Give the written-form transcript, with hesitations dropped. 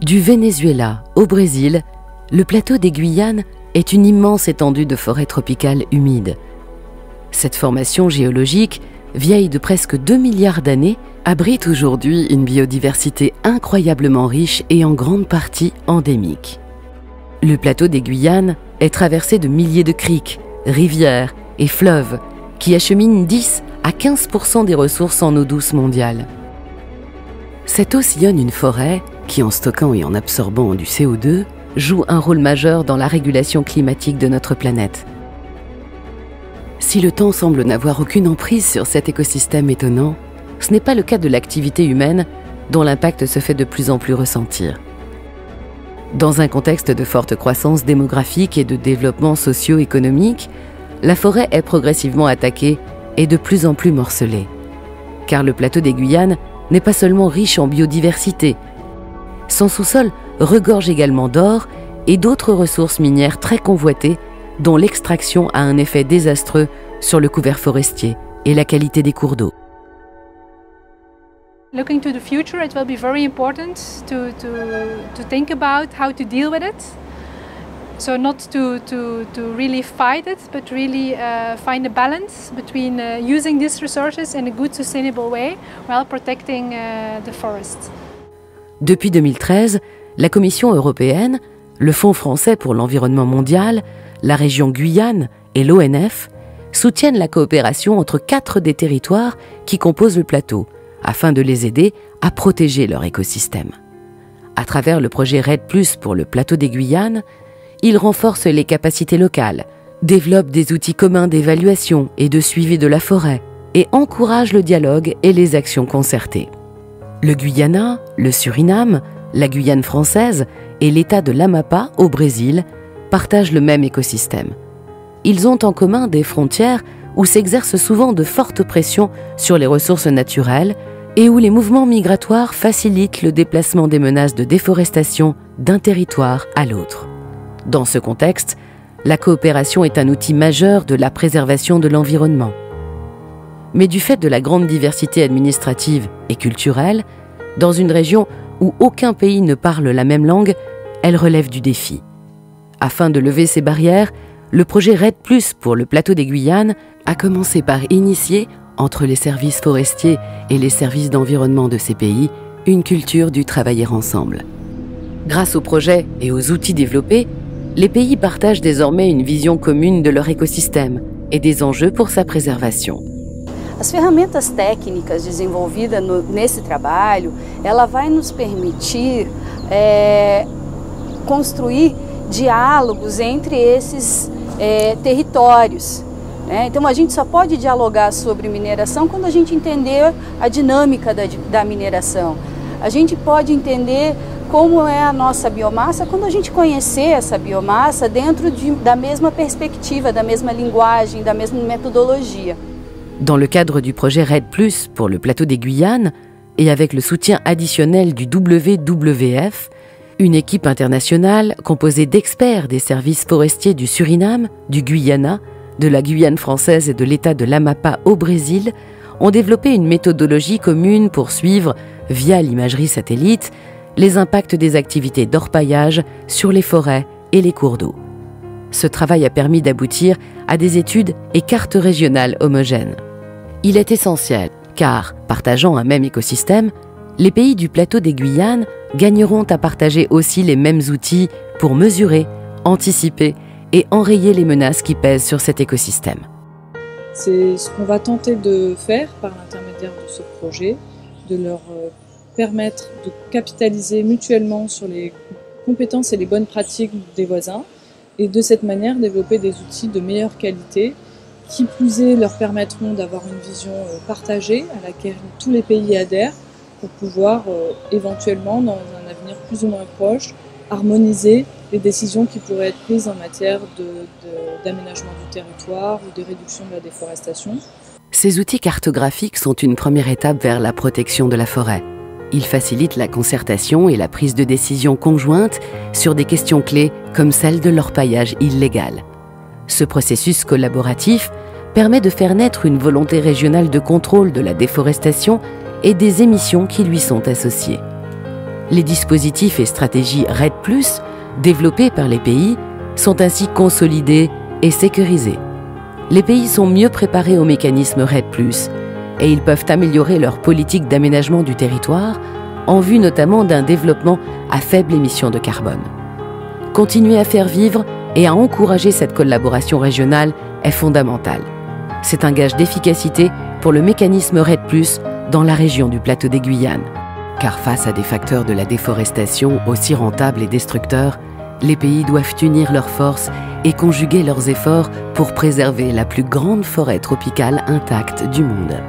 Du Venezuela au Brésil, le plateau des Guyanes est une immense étendue de forêts tropicales humides. Cette formation géologique, vieille de presque 2 milliards d'années, abrite aujourd'hui une biodiversité incroyablement riche et en grande partie endémique. Le plateau des Guyanes est traversé de milliers de criques, rivières et fleuves qui acheminent 10 à 15% des ressources en eau douce mondiale. Cette eau sillonne une forêt qui, en stockant et en absorbant du CO2, joue un rôle majeur dans la régulation climatique de notre planète. Si le temps semble n'avoir aucune emprise sur cet écosystème étonnant, ce n'est pas le cas de l'activité humaine dont l'impact se fait de plus en plus ressentir. Dans un contexte de forte croissance démographique et de développement socio-économique, la forêt est progressivement attaquée et de plus en plus morcelée. Car le plateau des Guyanes n'est pas seulement riche en biodiversité. Son sous-sol regorge également d'or et d'autres ressources minières très convoitées, dont l'extraction a un effet désastreux sur le couvert forestier et la qualité des cours d'eau. Looking to the future, it will be very important to think about how to deal with it. So not to really fight it, but really find a balance between using these resources in a good, sustainable way while protecting the forest. Depuis 2013, la Commission européenne, le Fonds français pour l'environnement mondial, la région Guyane et l'ONF soutiennent la coopération entre 4 des territoires qui composent le plateau, afin de les aider à protéger leur écosystème. À travers le projet REDD+, pour le plateau des Guyanes, ils renforcent les capacités locales, développent des outils communs d'évaluation et de suivi de la forêt et encouragent le dialogue et les actions concertées. Le Guyana, le Suriname, la Guyane française et l'État de l'Amapá au Brésil partagent le même écosystème. Ils ont en commun des frontières où s'exercent souvent de fortes pressions sur les ressources naturelles et où les mouvements migratoires facilitent le déplacement des menaces de déforestation d'un territoire à l'autre. Dans ce contexte, la coopération est un outil majeur de la préservation de l'environnement. Mais du fait de la grande diversité administrative et culturelle, dans une région où aucun pays ne parle la même langue, elle relève du défi. Afin de lever ces barrières, le projet REDD+, pour le plateau des Guyanes, a commencé par initier, entre les services forestiers et les services d'environnement de ces pays, une culture du travailler ensemble. Grâce au projet et aux outils développés, les pays partagent désormais une vision commune de leur écosystème et des enjeux pour sa préservation. As ferramentas técnicas desenvolvidas nesse trabalho, ela vai nos permitir construir diálogos entre esses territórios. Então a gente só pode dialogar sobre mineração quando a gente entender a dinâmica da mineração. A gente pode entender como é a nossa biomassa quando a gente conhecer essa biomassa dentro da mesma perspectiva, da mesma linguagem, da mesma metodologia. Dans le cadre du projet REDD+, pour le plateau des Guyanes, et avec le soutien additionnel du WWF, une équipe internationale composée d'experts des services forestiers du Suriname, du Guyana, de la Guyane française et de l'État de l'Amapá au Brésil ont développé une méthodologie commune pour suivre, via l'imagerie satellite, les impacts des activités d'orpaillage sur les forêts et les cours d'eau. Ce travail a permis d'aboutir à des études et cartes régionales homogènes. Il est essentiel car, partageant un même écosystème, les pays du plateau des Guyanes gagneront à partager aussi les mêmes outils pour mesurer, anticiper et enrayer les menaces qui pèsent sur cet écosystème. C'est ce qu'on va tenter de faire par l'intermédiaire de ce projet, de leur permettre de capitaliser mutuellement sur les compétences et les bonnes pratiques des voisins et de cette manière développer des outils de meilleure qualité qui plus est leur permettront d'avoir une vision partagée à laquelle tous les pays adhèrent pour pouvoir éventuellement dans un avenir plus ou moins proche harmoniser les décisions qui pourraient être prises en matière d'aménagement du territoire ou de réduction de la déforestation. Ces outils cartographiques sont une première étape vers la protection de la forêt. Ils facilitent la concertation et la prise de décision conjointe sur des questions clés comme celle de l'orpaillage illégal. Ce processus collaboratif permet de faire naître une volonté régionale de contrôle de la déforestation et des émissions qui lui sont associées. Les dispositifs et stratégies REDD+, développés par les pays, sont ainsi consolidés et sécurisés. Les pays sont mieux préparés au mécanisme REDD+, et ils peuvent améliorer leur politique d'aménagement du territoire en vue notamment d'un développement à faible émission de carbone. Continuer à faire vivre et à encourager cette collaboration régionale est fondamental. C'est un gage d'efficacité pour le mécanisme REDD+, dans la région du plateau des Guyanes. Car face à des facteurs de la déforestation aussi rentables et destructeurs, les pays doivent unir leurs forces et conjuguer leurs efforts pour préserver la plus grande forêt tropicale intacte du monde.